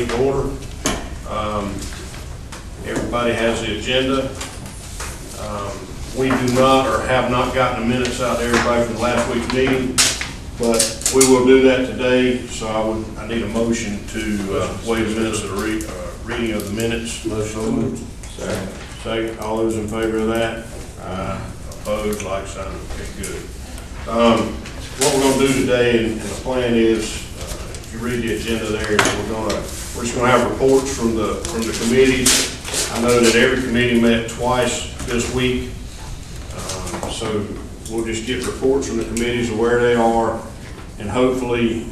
meeting to order. Everybody has the agenda. We do not or have not gotten the minutes out to everybody from last week's meeting, but we will do that today. So I need a motion to waive the minutes of the reading of the minutes. Motion. Second. All those in favor of that? Opposed, like sign. Okay, good. What we're going to do today, and the plan is, if you read the agenda there, we're just going to have reports from the committees. I know that every committee met twice this week, so we'll just get reports from the committees of where they are, and hopefully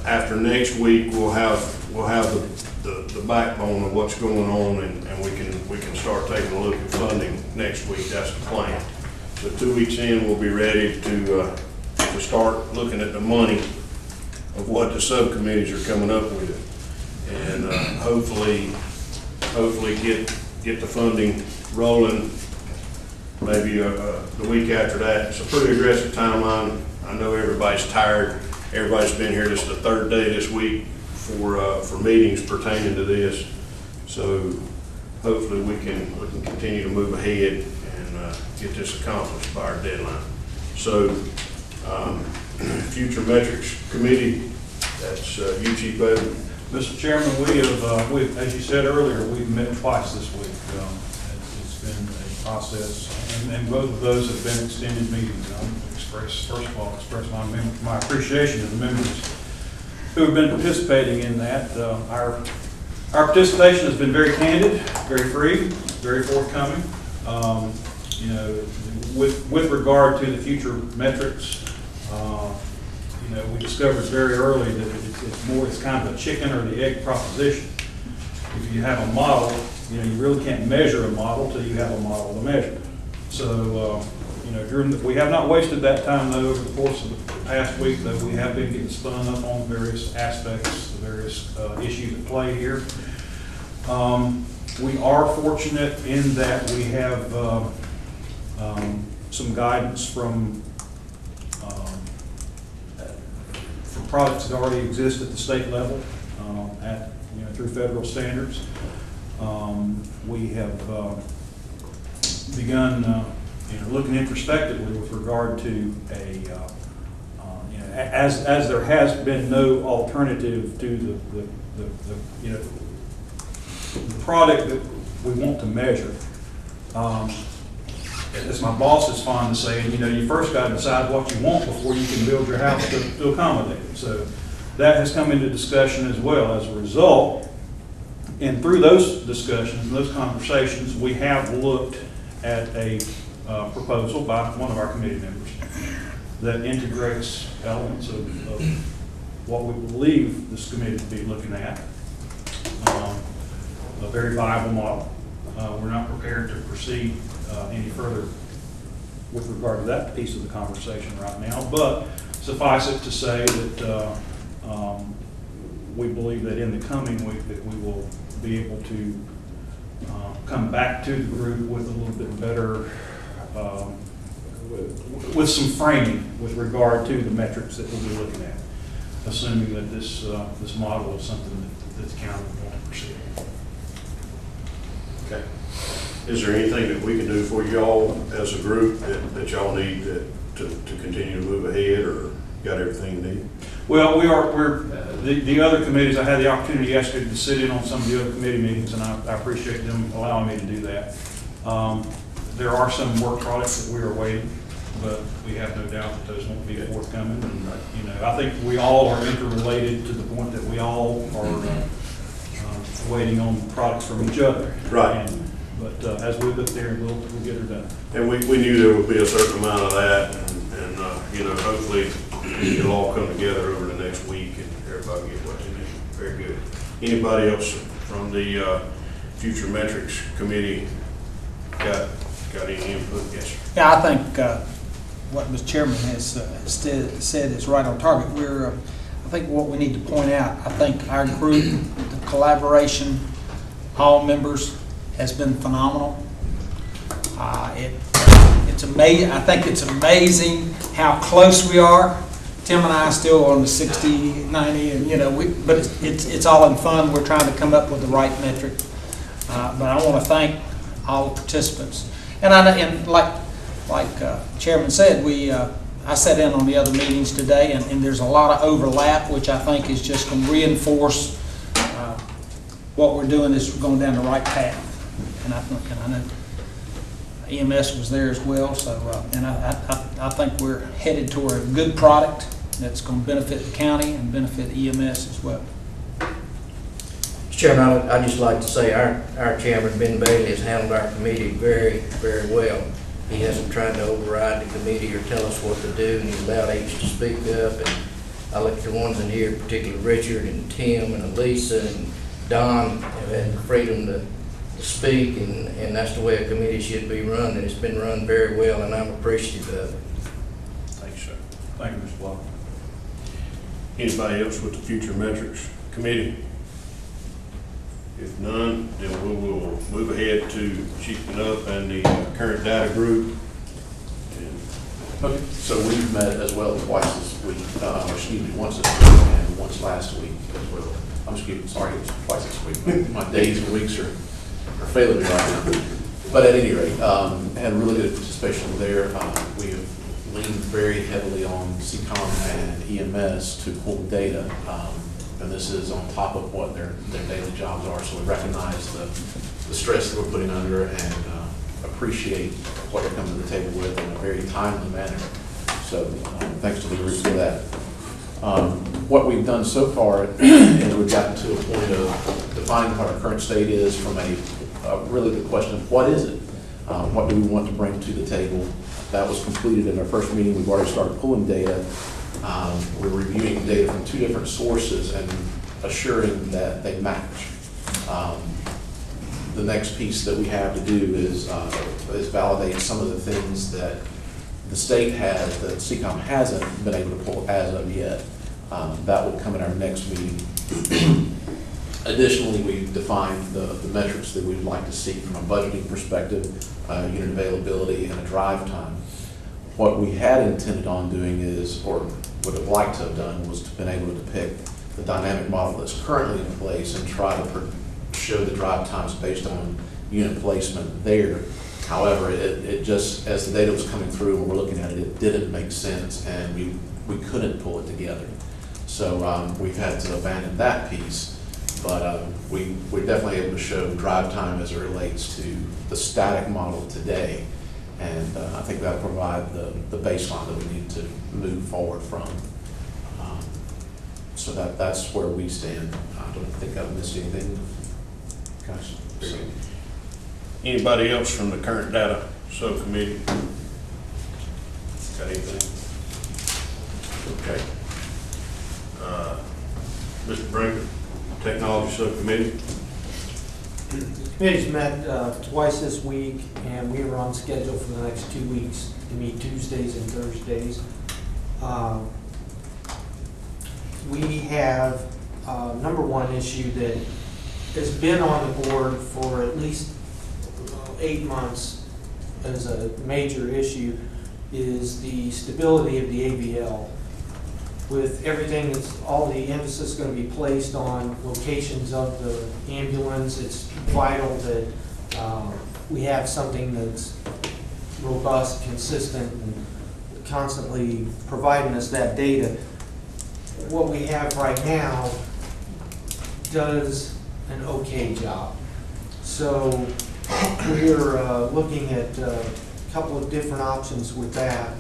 after next week we'll have the backbone of what's going on, and we can start taking a look at funding next week. That's the plan. So 2 weeks in, we'll be ready to start looking at the money of what the subcommittees are coming up with, and hopefully get the funding rolling. Maybe the week after that. It's a pretty aggressive timeline. I know everybody's tired. Everybody's been here. This is the third day this week for meetings pertaining to this. So hopefully we can continue to move ahead and get this accomplished by our deadline. So Future Metrics Committee, that's you, Chief Bowden. Mr. Chairman, we as you said earlier, we've met twice this week. It's been a process, and both of those have been extended meetings. First of all, express my appreciation to the members who have been participating in that. Our participation has been very candid, very free, very forthcoming. You know, with regard to the future metrics, you know, we discovered very early that it's kind of a chicken or the egg proposition. If you have a model, you know, you really can't measure a model till you have a model to measure. So, you know, we have not wasted that time though over the course of the past week, though we have been getting spun up on various aspects, the various issues at play here. We are fortunate in that we have some guidance from products that already exist at the state level, through federal standards. We have begun looking introspectively with regard to as there has been no alternative to the product that we want to measure. As my boss is fond of saying, you first got to decide what you want before you can build your house to accommodate it. So that has come into discussion as well. As a result, and through those discussions and those conversations, we have looked at a proposal by one of our committee members that integrates elements of what we believe this committee to be looking at, a very viable model. We're not prepared to proceed any further with regard to that piece of the conversation right now, but suffice it to say that we believe that in the coming week that we will be able to come back to the group with a little bit better, with some framing with regard to the metrics that we'll be looking at, assuming that this model is something that's counted to proceed. Okay. Is there anything that we can do for y'all as a group that y'all need to continue to move ahead, or got everything you need? Well, we're the other committees. I had the opportunity yesterday to sit in on some of the other committee meetings, and I appreciate them allowing me to do that. There are some work products that we are waiting, but we have no doubt that those won't be forthcoming. And I think we all are interrelated to the point that we all are waiting on products from each other. Right. But as we look there, we'll get her done. And we knew there would be a certain amount of that, and hopefully it'll all come together over the next week and everybody get what they need. Very good. Anybody else from the Future Metrics Committee got any input? Yes, sir. Yeah, I think what Mr. Chairman has said is right on target. I think what we need to point out, I think our group, the collaboration, all members, has been phenomenal. It's amazing. I think it's amazing how close we are. Tim and I still on the 60, 90, and, you know, but it's all in fun. We're trying to come up with the right metric. But I want to thank all the participants. And like Chairman said, I sat in on the other meetings today, and there's a lot of overlap, which I think is just going to reinforce what we're doing is going down the right path. And I know EMS was there as well, so and I think we're headed toward a good product that's going to benefit the county and benefit EMS as well. Mr. Chairman, I'd just like to say our chairman, Ben Bailey, has handled our committee very, very well. He hasn't tried to override the committee or tell us what to do, and he's allowed each to speak up. And I look at the ones in here, particularly Richard and Tim and Elisa and Don, have had the freedom to speak, and that's the way a committee should be run, and it's been run very well, and I'm appreciative of it. Thanks, sir. Thank you, Mr. Block. Anybody else with the Future Metrics Committee? If none, then we will move ahead to Chief Up and the current data group. Okay, so we've met as well twice this week, once this week and once last week as well. Sorry, it was twice this week. My days and weeks are failing me right now. But at any rate, had really good participation there. We have leaned very heavily on CCOM and EMS to pull data. And this is on top of what their daily jobs are. So we recognize the stress that we're putting under and appreciate what they're coming to the table with in a very timely manner. So thanks to the group for that. What we've done so far is we've gotten to a point of defining what our current state is from a really good question of what is it? What do we want to bring to the table? That was completed in our first meeting. We've already started pulling data. We're reviewing data from two different sources and assuring that they match. The next piece that we have to do is validate some of the things that the state has that CCOM hasn't been able to pull as of yet. That will come in our next meeting. Additionally, we've defined the metrics that we'd like to see from a budgeting perspective, unit availability, and a drive time. What we had intended on doing is, or would have liked to have done, was to been able to depict the dynamic model that's currently in place and try to show the drive times based on unit placement there. However, it just, as the data was coming through and we're looking at it, it didn't make sense, and we couldn't pull it together. So we've had to abandon that piece. But we're definitely able to show drive time as it relates to the static model today. And I think that'll provide the baseline that we need to move forward from. So that's where we stand. I don't think I've missed anything. Guys, so. Anybody else from the current data subcommittee? Got anything? Okay. Mr. Brinker, Technology Subcommittee. The committee's met twice this week, and we are on schedule for the next 2 weeks to meet Tuesdays and Thursdays. We have number one issue that has been on the board for at least 8 months as a major issue, is the stability of the ABL. With everything that's, all the emphasis going to be placed on locations of the ambulance, it's vital that we have something that's robust, consistent, and constantly providing us that data. What we have right now does an okay job. So we're looking at a couple of different options with that,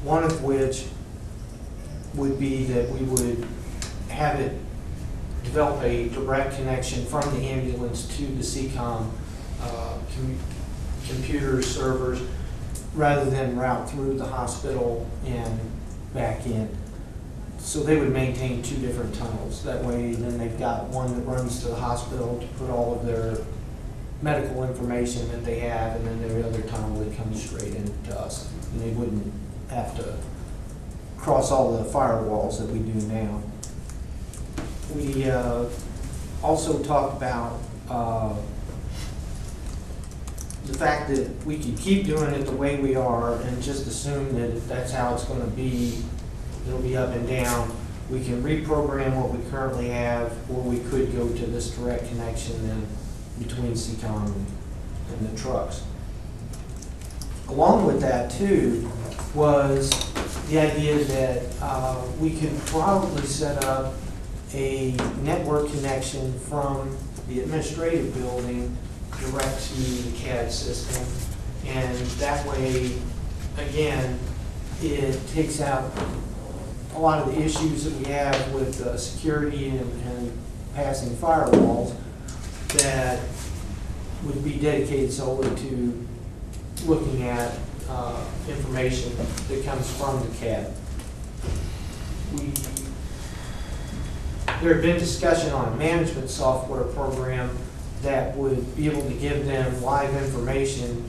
one of which would be that we would have it develop a direct connection from the ambulance to the CCOM computer servers rather than route through the hospital and back in. So they would maintain 2 different tunnels. That way then they've got one that runs to the hospital to put all of their medical information that they have, and then the other tunnel would come straight into us. And they wouldn't have to cross all the firewalls that we do now. We also talked about the fact that we could keep doing it the way we are and just assume that that's how it's going to be it'll be up and down. We can reprogram what we currently have, or we could go to this direct connection then between CCOM and the trucks. Along with that too was the idea that we could probably set up a network connection from the administrative building direct to the CAD system. And that way, again, it takes out a lot of the issues that we have with security and passing firewalls that would be dedicated solely to looking at information that comes from the CAD. There had been discussion on a management software program that would be able to give them live information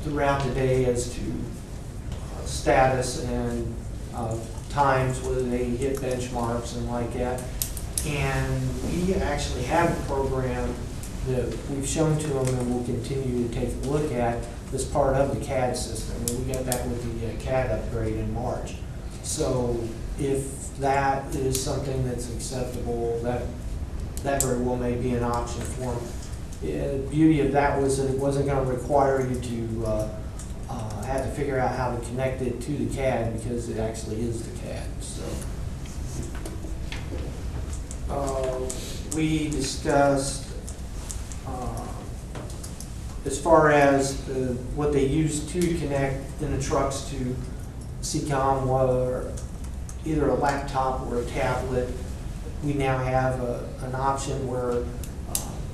throughout the day as to status and times, whether they hit benchmarks and like that. And we actually have a program that we've shown to them and will continue to take a look at as part of the CAD system. And we got that with the CAD upgrade in March. So if that is something that's acceptable, that very well may be an option for them. The beauty of that was that it wasn't going to require you to have to figure out how to connect it to the CAD, because it actually is the CAD. So we discussed as far as what they use to connect in the trucks to CCOM, were either a laptop or a tablet. We now have an option where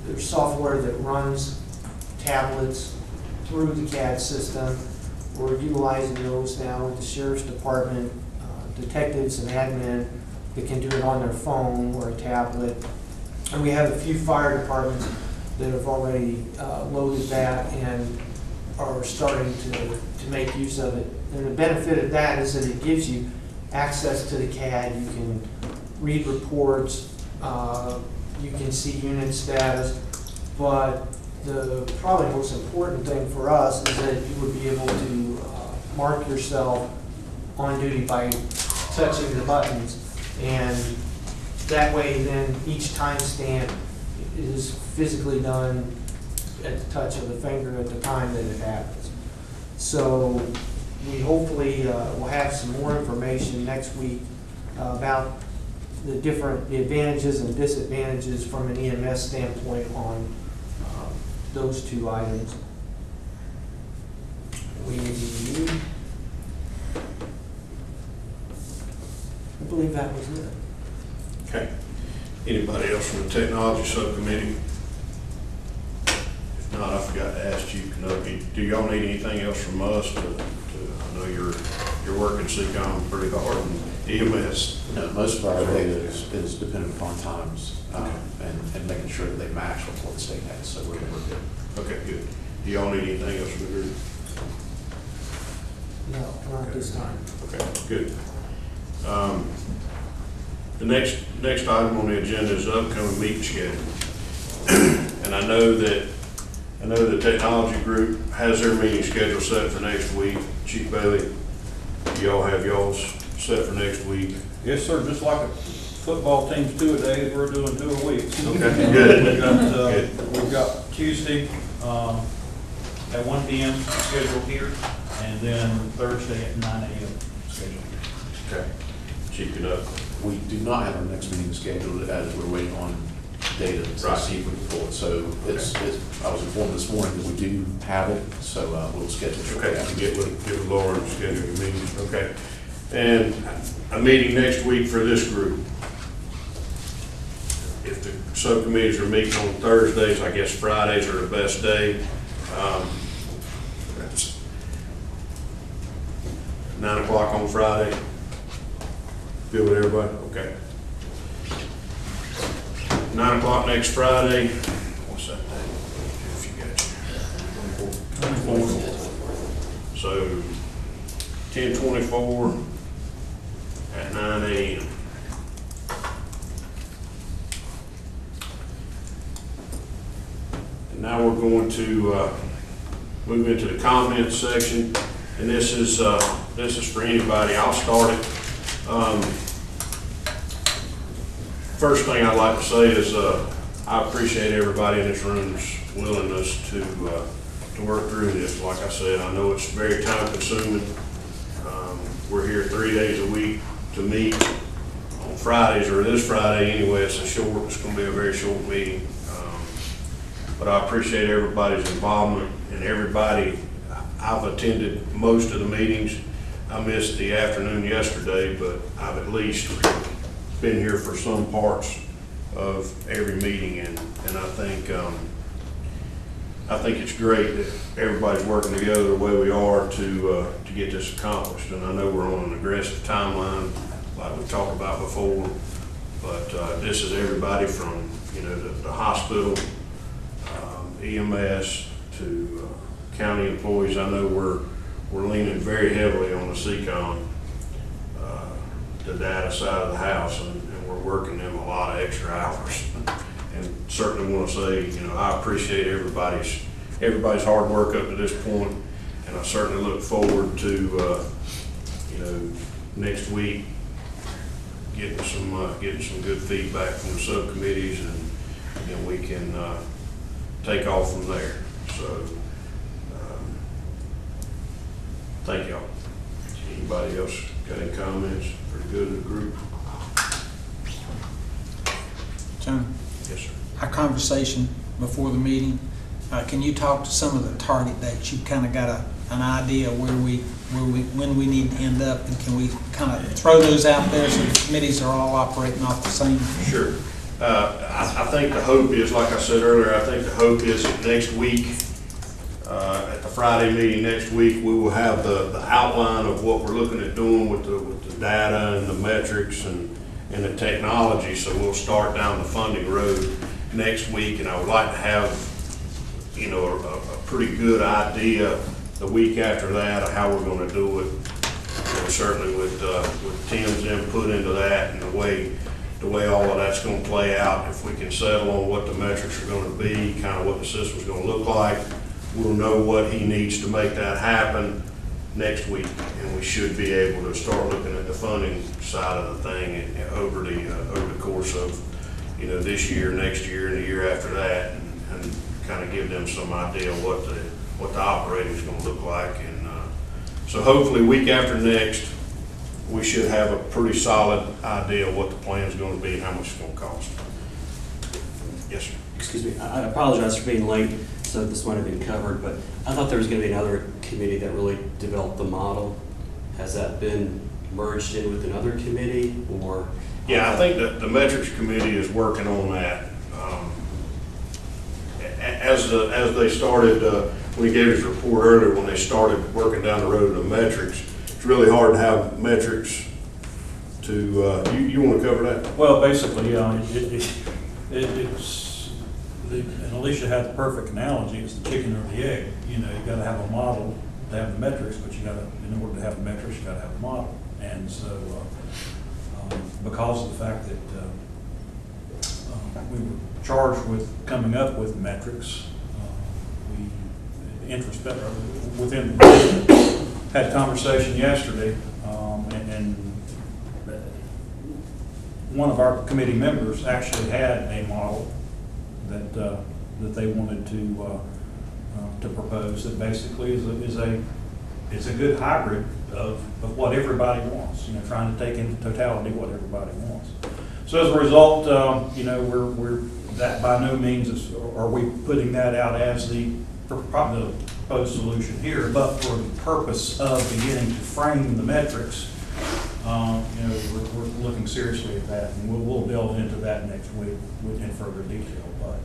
there's software that runs tablets through the CAD system. We're utilizing those now with the Sheriff's Department, detectives and admin that can do it on their phone or a tablet. And we have a few fire departments that have already loaded that and are starting to make use of it. And the benefit of that is that it gives you access to the CAD. You can read reports, you can see unit status, but the probably most important thing for us is that you would be able to mark yourself on duty by touching the buttons, and that way then each timestamp is physically done at the touch of the finger at the time that it happens. So we hopefully will have some more information next week about the advantages and disadvantages from an EMS standpoint on those two items. I believe that was it. Okay. Anybody else from the technology subcommittee? If not, I forgot to ask Chief Kanoki, do y'all need anything else from us I know you're working CCOM pretty hard on EMS. No, most of our data is dependent upon times and making sure that they match with what the state has, so we're good. Okay, good. Do y'all need anything else from the group? No, not this time. Okay, good. The next item on the agenda is the upcoming meeting schedule. And I know the technology group has their meeting schedule set for next week. Chief Bailey, do y'all have y'all's set for next week? Yes, sir, just like a football team's 2-a-days, we're doing 2 a week. Okay, good. We've got Tuesday at 1 p.m. scheduled here, and then Thursday at 9 a.m. scheduled. Okay. Chief Kanoki. We do not have our next meeting scheduled as we're waiting on data to see if we can pull it. So I was informed this morning that we do have it, so we'll schedule it. Okay, I can get with Laura and schedule a meeting. Okay. And a meeting next week for this group. If the subcommittees are meeting on Thursdays, I guess Fridays are the best day. That's 9 o'clock on Friday. Good with everybody? Okay. 9 o'clock next Friday. What's that day? If you got you. 24. So 10/24 at 9 a.m. And now we're going to move into the comments section, and this is for anybody. I'll start it. First thing I'd like to say is, I appreciate everybody in this room's willingness to work through this. Like I said, I know it's very time consuming. We're here 3 days a week to meet on Fridays, or this Friday anyway. It's gonna be a very short meeting. But I appreciate everybody's involvement and everybody. I've attended most of the meetings. I missed the afternoon yesterday, but I've at least been here for some parts of every meeting, and I think it's great that everybody's working together the way we are to get this accomplished. And I know we're on an aggressive timeline, like we talked about before, but this is everybody from, you know, the hospital, EMS to county employees. I know we're leaning very heavily on the CCON, the data side of the house, and we're working them a lot of extra hours. And certainly want to say, you know, I appreciate everybody's hard work up to this point, and I certainly look forward to, you know, next week getting some good feedback from the subcommittees, and we can take off from there. So, thank y'all. Anybody else got any comments for the good of the group? John, Yes, sir. our conversation before the meeting, can you talk to some of the target dates? You've kind of got an idea when we need to end up, and can we kind of throw those out there so the committees are all operating off the same? Sure. I think the hope is, like I said earlier, I think the hope is that next week, at the Friday meeting next week, we will have the outline of what we're looking at doing with the data and the metrics and the technology. So we'll start down the funding road next week, and I would like to have, you know, a pretty good idea the week after that of how we're going to do it. And certainly with Tim's input into that and the way all of that's going to play out, if we can settle on what the metrics are going to be, kind of what the system's going to look like, we'll know what he needs to make that happen next week, and we should be able to start looking at the funding side of the thing and over the course of, you know, this year, next year, and the year after that, and kind of give them some idea of what the operating is going to look like. And so hopefully week after next, we should have a pretty solid idea of what the plan is going to be and how much it's going to cost. Yes, sir. Excuse me, I apologize for being late, so this might have been covered, but I thought there was going to be another committee that really developed the model. Has that been merged in with another committee, or? Yeah, I think that the metrics committee is working on that. As they started, when he gave his report earlier, when they started working down the road of the metrics, it's really hard to have metrics to, you want to cover that? Well, basically, it's, and Alicia had the perfect analogy, it's the chicken or the egg. You know, you gotta have a model to have the metrics, but you gotta, in order to have the metrics, you gotta have a model. And so, because of the fact that we were charged with coming up with metrics, within had a conversation yesterday, and one of our committee members actually had a model that they wanted to propose that basically is a good hybrid of what everybody wants. You know, trying to take into totality what everybody wants. So as a result, you know, we're that by no means are we putting that out as the proposed solution here, but for the purpose of beginning to frame the metrics, you know, we're looking seriously at that, and we'll delve into that next week in further detail. But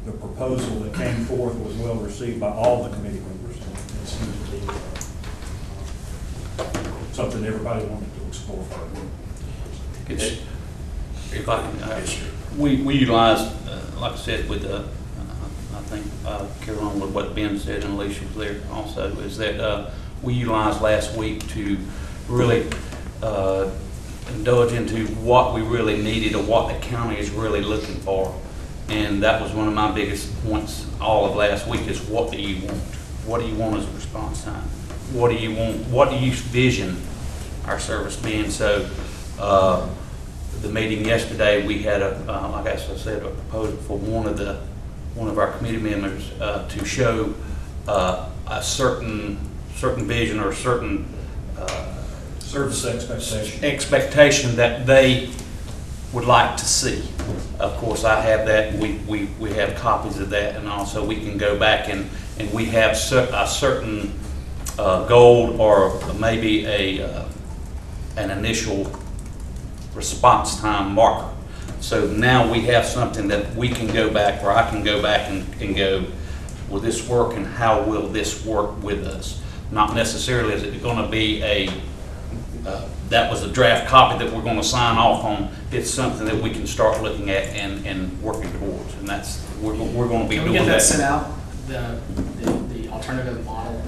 the proposal that came forth was well received by all the committee members, and it seems to be something everybody wanted to explore further. If I can, we utilize, like I said, with I think carry on with what Ben said, and Alicia was there also, is that we utilized last week to really indulge into what we really needed or what the county is really looking for. And that was one of my biggest points all of last week is what do you want? What do you want as a response time? what do you want, what do you vision our service being? So, the meeting yesterday, we had like I said, a proposal for one of our committee members to show a certain vision or certain Service expectation that they would like to see. Of course, I have that, we have copies of that, and also we can go back and we have a certain goal or maybe an initial response time marker. So now we have something that we can go back, or I can go back and go, will this work and how will this work with us? Not necessarily is it going to be that was a draft copy that we're going to sign off on. It's something that we can start looking at and working towards, and that's we're going to be Can doing we get that that. sent out, the alternative model?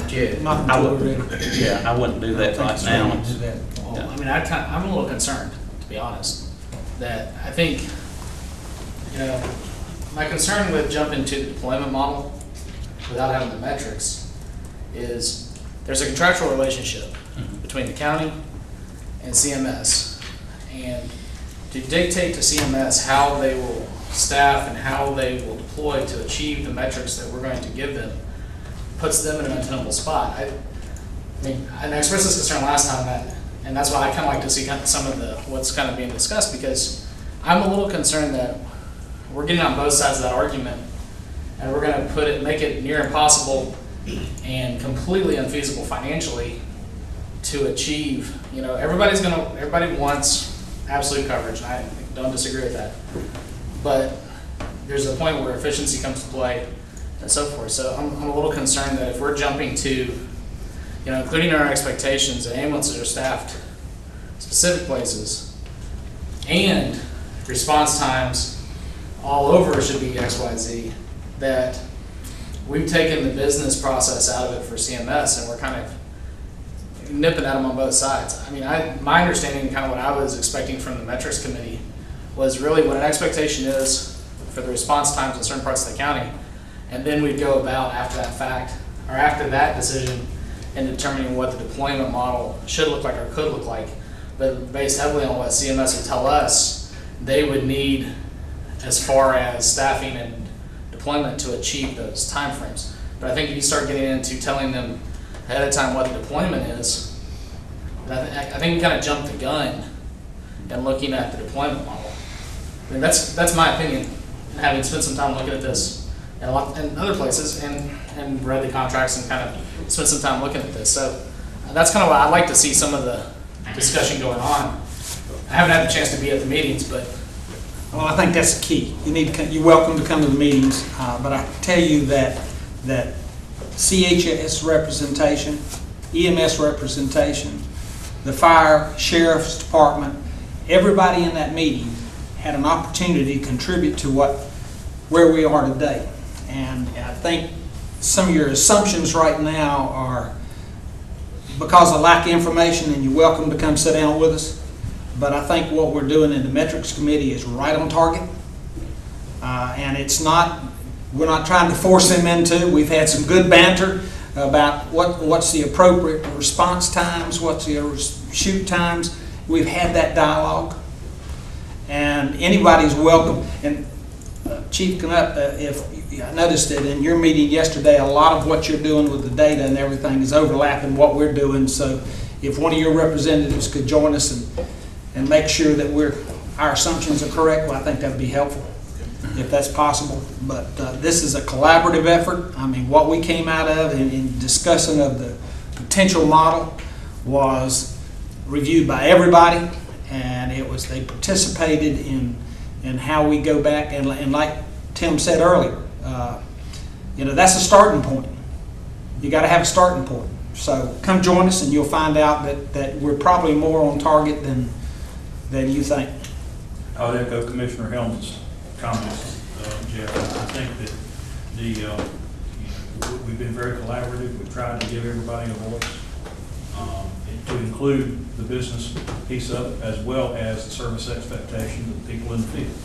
Yeah. Not I until would- we're ready. Yeah, I wouldn't do that I right think now. so, do that. Well, I mean, I'm a little concerned, to be honest, that I think, my concern with jumping to the deployment model without having the metrics is there's a contractual relationship between the county and CMS. And to dictate to CMS how they will staff and how they will deploy to achieve the metrics that we're going to give them puts them in an untenable spot. I mean, and I expressed this concern last time, and that's why I kind of like to see kind of some of what's kind of being discussed, because I'm a little concerned that we're getting on both sides of that argument, and we're going to make it near impossible and completely unfeasible financially to achieve. Everybody wants absolute coverage, and I don't disagree with that. But there's a point where efficiency comes to play and so forth. So I'm a little concerned that if we're jumping to, including our expectations that ambulances are staffed specific places and response times all over should be X, Y, Z, that we've taken the business process out of it for CMS and we're kind of nipping at them on both sides. I mean, my understanding, kind of what I was expecting from the metrics committee, was really what an expectation is for the response times in certain parts of the county, and then we'd go about after that fact, or after that decision, in determining what the deployment model should look like or could look like, but based heavily on what CMS would tell us they would need as far as staffing and deployment to achieve those timeframes. But I think if you start getting into telling them ahead of time what the deployment is, I think we kind of jumped the gun in looking at the deployment model. I mean, that's my opinion, having spent some time looking at this and other places and read the contracts and kind of spent some time looking at this. So that's kind of why I'd like to see some of the discussion going on. I haven't had the chance to be at the meetings, but Well, I think that's the key. You're welcome to come to the meetings, but I can tell you that CHS representation, EMS representation, the fire, sheriff's department, everybody in that meeting had an opportunity to contribute to where we are today. And I think some of your assumptions right now are because of lack of information, and you're welcome to come sit down with us. But I think what we're doing in the metrics committee is right on target. And we're not trying to force them into. We've had some good banter about what's the appropriate response times, what's the shoot times. We've had that dialogue. And anybody's welcome. And Chief Knupp, I noticed that in your meeting yesterday, a lot of what you're doing with the data and everything is overlapping what we're doing. So if one of your representatives could join us and make sure that our assumptions are correct, well, I think that would be helpful, if that's possible. But this is a collaborative effort. I mean, what we came out of in discussing of the potential model was reviewed by everybody, and they participated in how we go back, and like Tim said earlier, that's a starting point. You got to have a starting point. So come join us, and you'll find out that we're probably more on target than you think. I would echo Commissioner Helm's comments, Jeff. I think that we've been very collaborative. We've tried to give everybody a voice, to include the business piece of it, as well as the service expectations of the people in the field.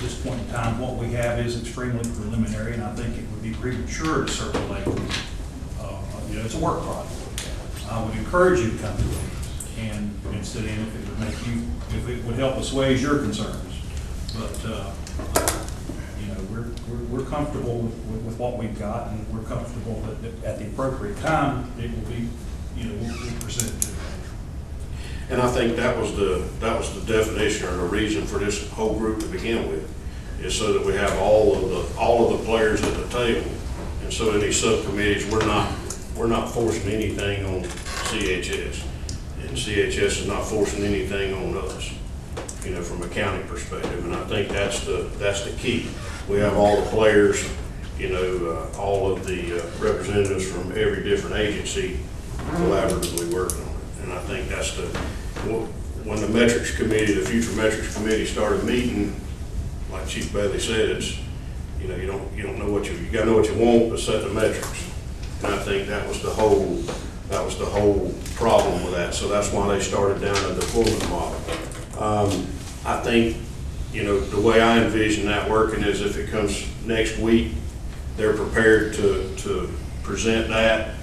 this point in time, what we have is extremely preliminary, and I think it would be premature to circulate. It's a work product. I would encourage you to come to meetings and sit in if it would make you, if it would help assuage your concerns. But, we're comfortable with what we've got, and we're comfortable that at the appropriate time, it will be, we'll present it to you. And I think that was the definition or the reason for this whole group to begin with, is so that we have all of the players at the table. And so in these subcommittees, we're not forcing anything on CHS. And CHS is not forcing anything on us, from a county perspective. And I think that's the key. We have all the players, all of the representatives from every different agency collaboratively working on it. And I think that's when the metrics committee, the future metrics committee started meeting, like Chief Bailey said, it's, you don't know what you gotta know what you want, but set the metrics. And I think that was the whole problem with that. So that's why they started down a deployment model. I think, the way I envision that working is if it comes next week, they're prepared to present that,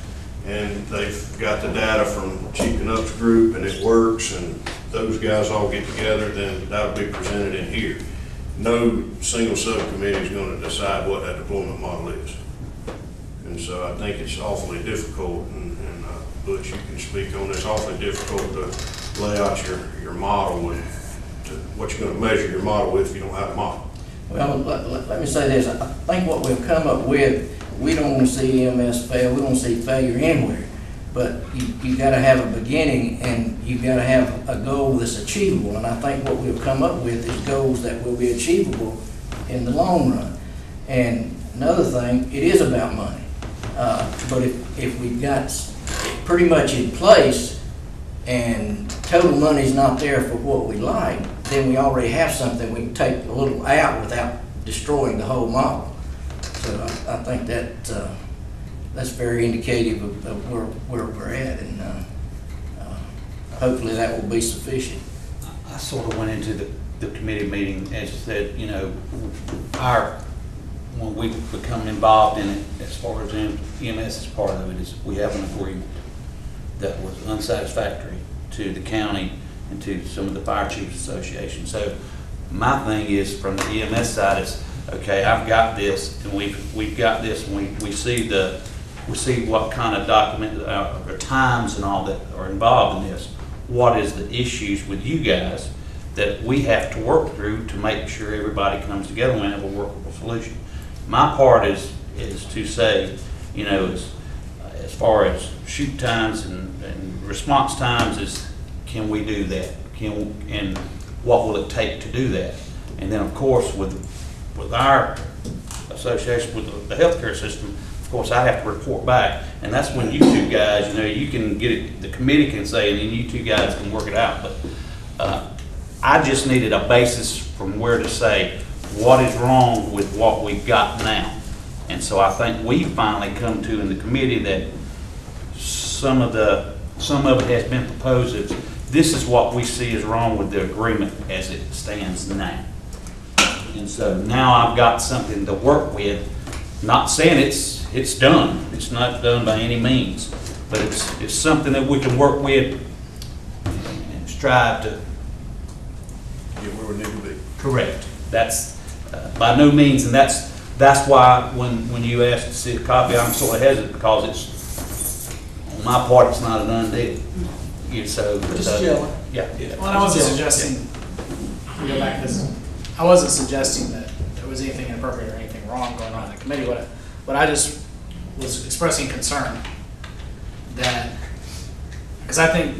and they've got the data from Chief Canuck's group, and it works, and those guys all get together, then that'll be presented in here. No single subcommittee is going to decide what that deployment model is. And so I think it's awfully difficult, and Butch, you can speak on this, awfully difficult to lay out your model and what you're going to measure your model with if you don't have a model. Well, let me say this. I think what we've come up with, we don't want to see EMS fail. We don't see failure anywhere. But you got to have a beginning, and you got to have a goal that's achievable. And I think what we've come up with is goals that will be achievable in the long run. And another thing, it is about money. But if we've got it pretty much in place and total money's not there for what we like, then we already have something we can take a little out without destroying the whole model. So I think that's very indicative of where we're at, and hopefully that will be sufficient. I sort of went into the committee meeting, as you said, when we become involved in it, as far as EMS is part of it, is we have an agreement that was unsatisfactory to the county and to some of the fire chiefs association. So my thing is, from the EMS side, is okay, I've got this, and we've got this, and we see what kind of document or times and all that are involved in this. What is the issues with you guys that we have to work through to make sure everybody comes together and we have a workable solution? My part is to say, as far as shoot times and response times, is can we do that? And what will it take to do that? And then, of course, with our association with the healthcare system, of course, I have to report back, and that's when you two guys, you can get it. The committee can say, and then you two guys can work it out. But I just needed a basis from where to say what is wrong with what we've got now. And so I think we finally come to in the committee that some of it has been proposed. This is what we see is wrong with the agreement as it stands now. And so now I've got something to work with. Not saying it's done. It's not done by any means, but it's something that we can work with and strive to Get where we need to be. correct. That's by no means, and that's why when you asked to see a copy, I'm sort of hesitant, because it's on my part, it's not a done deal. Just chilling. Yeah. Well, I wasn't suggesting, we go back to this, I wasn't suggesting that there was anything inappropriate or anything wrong going on in the committee. What I just was expressing concern that, because I think,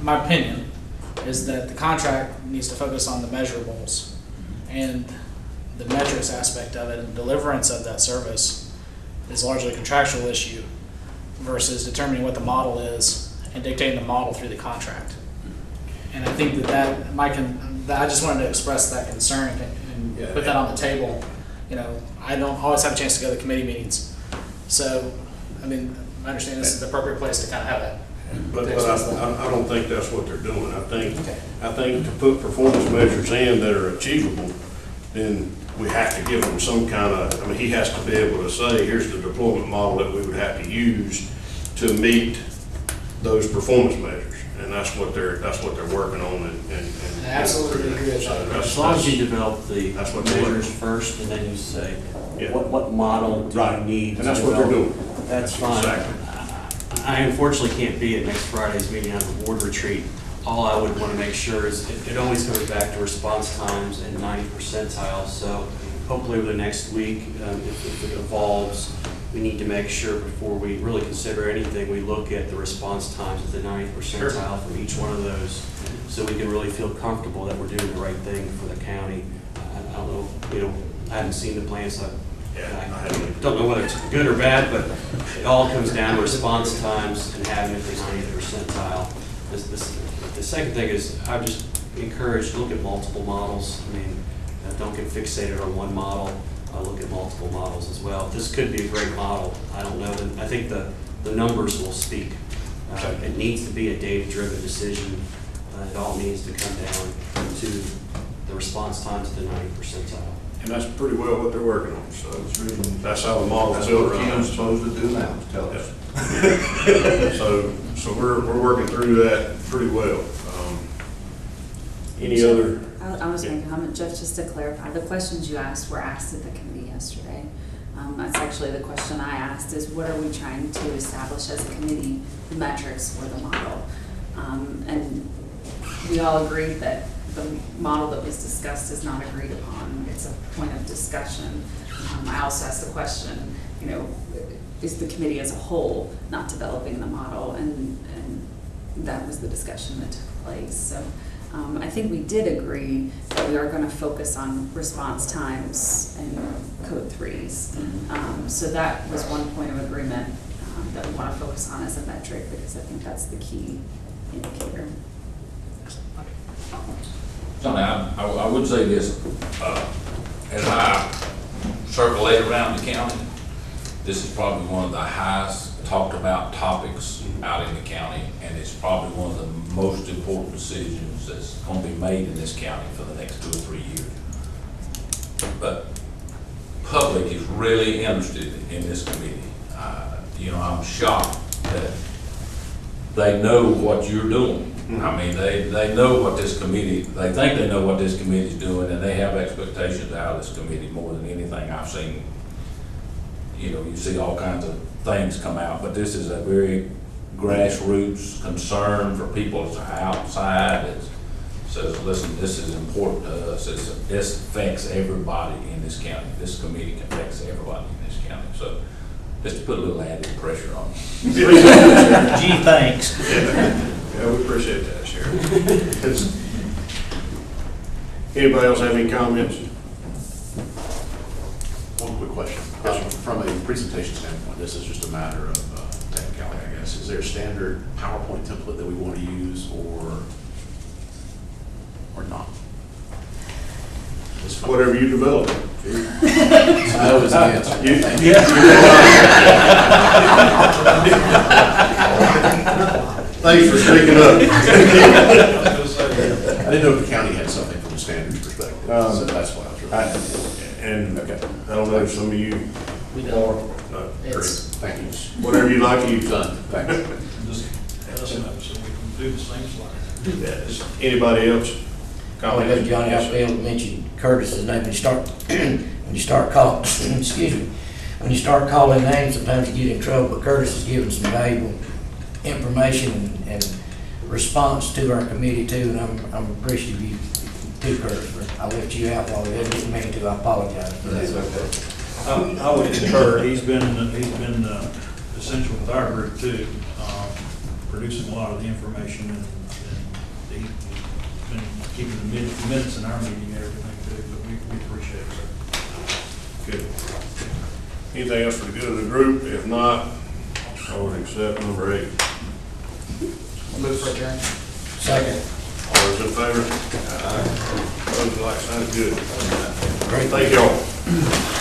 my opinion, is that the contract needs to focus on the measurables and the metrics aspect of it, and deliverance of that service is largely a contractual issue versus determining what the model is and dictating the model through the contract. And I think I just wanted to express that concern and put that on the table. I don't always have a chance to go to the committee meetings. So, I understand this is the appropriate place to kind of have that. But I don't think that's what they're doing. I think to put performance measures in that are achievable, then we have to give them some kind of, I mean, he has to be able to say, here's the deployment model that we would have to use to meet those performance measures. And that's what they're working on and. I absolutely agree with So that. that's- As long as you develop the That's what they're measures doing. first, and then you say, Yeah. what model do you Right. need? And that's to what they're develop? doing. That's fine. Exactly. I unfortunately can't be at next Friday's meeting on the board retreat. All I would want to make sure is, it always comes back to response times and 90 percentile. So hopefully over the next week, if it evolves, we need to make sure before we really consider anything, we look at the response times at the 90th percentile for each one of those, so we can really feel comfortable that we're doing the right thing for the county. I don't know, I haven't seen the plan, so I don't know whether it's good or bad, but it all comes down to response times and having it at the 90th percentile. The second thing is, I just encourage, look at multiple models. I mean, don't get fixated on one model. Look at multiple models as well. This could be a great model. I don't know. I think the numbers will speak. It needs to be a data-driven decision. It all needs to come down to the response times at the 90th percentile. And that's pretty well what they're working on, so that's how the model's That's built what around. Kim's supposed to do now, tell us. So we're working through that pretty well. Any other? I was going to comment, Jeff, just to clarify, the questions you asked were asked at the committee yesterday. That's actually the question I asked, is what are we trying to establish as a committee, the metrics for the model? And we all agreed that the model that was discussed is not agreed upon. It's a point of discussion. I also asked the question, is the committee as a whole not developing the model? And that was the discussion that took place. So I think we did agree that we are going to focus on response times and code 3s. So that was one point of agreement that we want to focus on as a metric, because I think that's the key indicator. Sonny, I would say this, as I circulate around the county, this is probably one of the highest talked about topics out in the county, and it's probably one of the most important decisions that's going to be made in this county for the next 2 or 3 years. But public is really interested in this committee. I'm shocked that they know what you're doing. I mean, they know what this committee, they think they know what this committee's doing, and they have expectations out of this committee more than anything I've seen. You see all kinds of things come out, but this is a very grassroots concern for people outside that says, listen, this is important to us. This affects everybody in this county. This committee affects everybody in this county. So just to put a little added pressure on you. Gee, thanks. Yeah, we appreciate that, Sheriff. Anybody else have any comments? One quick question. From a presentation standpoint, this is just a matter of technicality, I guess. Is there a standard PowerPoint template that we want to use or not? Whatever you develop. No is the answer. Thanks for speaking up. I didn't know if the county had something from a standards perspective, so that's why I was really. And Okay. I don't know if some of you, We don't. great. Thank you. Whatever you like, you've Done. Thanks. Just let us know so we can do the same slide. done. Anybody else? Oh, I got Johnny, I failed to mention Curtis's name. When you start calling, excuse me, when you start calling names, sometimes you get in trouble, but Curtis has given some valuable information and response to our committee too, and I'm appreciative of you too, Curtis. I left you out while I didn't mean to. I apologize for that. I would concur. He's been essential with our group too, producing a lot of the information, and he's been keeping the minutes in our meeting and everything too, but we appreciate it, sir. Good. Anything else for the good of the group? If not, I would accept number 8. Move for adjournment. Second. All those in favor? Aye. Opposed, like sign, good. Great. Thank you all.